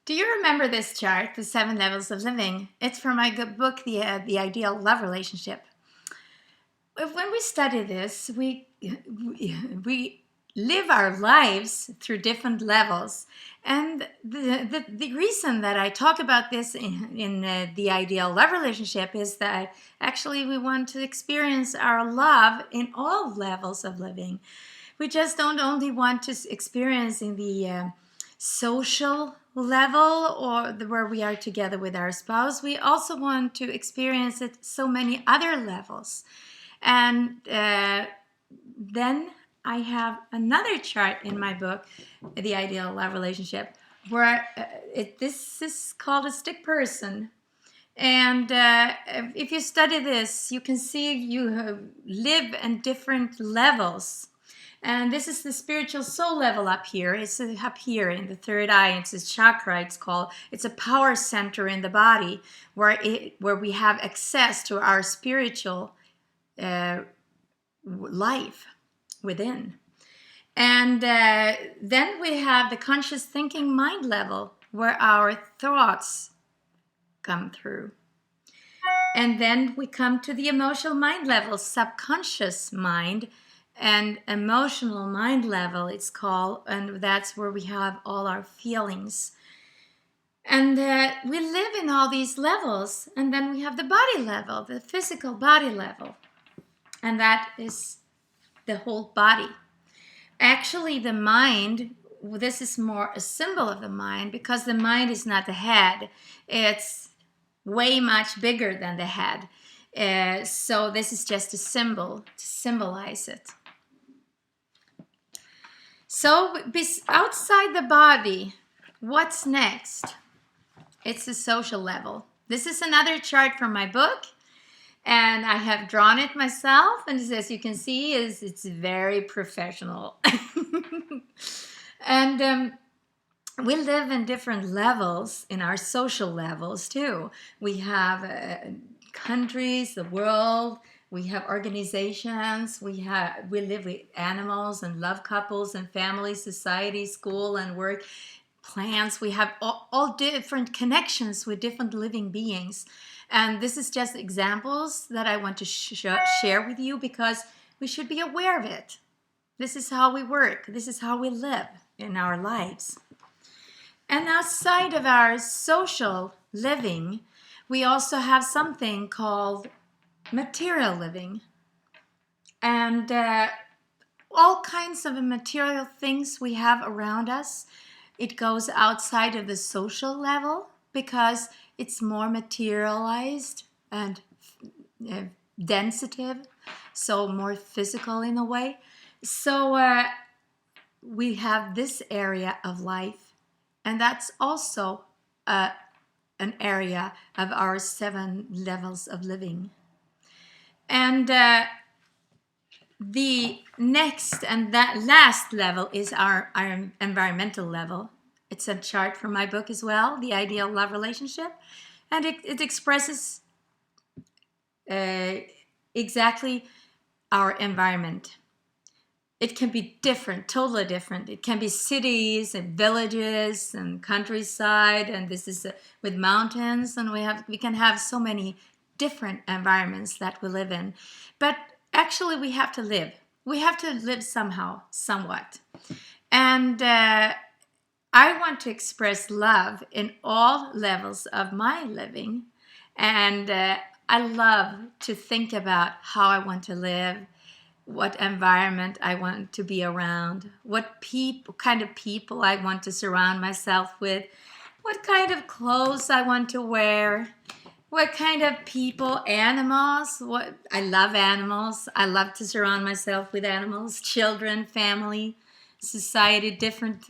Do you remember this chart, the 7 levels of living? It's from my good book, The Ideal Love Relationship. When we study this, we live our lives through different levels. And the reason that I talk about this in the ideal love relationship is that actually we want to experience our love in all levels of living. We just don't only want to experience in the social level or where we are together with our spouse. We also want to experience it so many other levels. And then I have another chart in my book, The Ideal Love Relationship, where this is called a stick person. And if you study this, you can see you live in different levels. And this is the spiritual soul level up here. It's up here in the third eye. It's a chakra, it's called. It's a power center in the body where we have access to our spiritual life within. And then we have the conscious thinking mind level where our thoughts come through. And then we come to the emotional mind level, subconscious mind and emotional mind level it's called, and that's where we have all our feelings. And we live in all these levels. And then we have the body level, the physical body level, and that is the whole body. Actually, the mind, this is more a symbol of the mind, because the mind is not the head. It's way much bigger than the head. So this is just a symbol to symbolize it. So outside the body, what's next? It's the social level. This is another chart from my book, and I have drawn it myself, and as you can see, it's very professional. And we live in different levels in our social levels too. We have countries, the world, we have organizations, we live with animals and love couples and family, society, school and work, plants. We have all different connections with different living beings. And this is just examples that I want to share with you because we should be aware of it. This is how we work. This is how we live in our lives. And outside of our social living, we also have something called material living. And all kinds of material things we have around us, it goes outside of the social level because it's more materialized and densitive, so more physical in a way. So we have this area of life, and that's also an area of our 7 levels of living. And the next and that last level is our environmental level. It's a chart from my book as well, The Ideal Love Relationship. And it expresses exactly our environment. It can be different, totally different. It can be cities and villages and countryside, and this is with mountains, and we can have so many different environments that we live in. But actually we have to live. We have to live somehow, somewhat. And I want to express love in all levels of my living. And I love to think about how I want to live, what environment I want to be around, what kind of people I want to surround myself with, what kind of clothes I want to wear, what kind of people, animals. I love animals. I love to surround myself with animals, children, family, society, different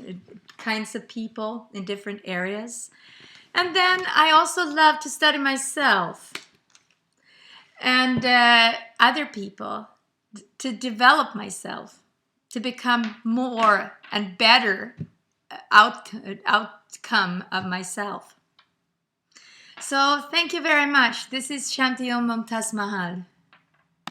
kinds of people in different areas. And then I also love to study myself and other people, to develop myself, to become more and better outcome of myself. So thank you very much. This is Shantiom, Mumtaz, Mahal.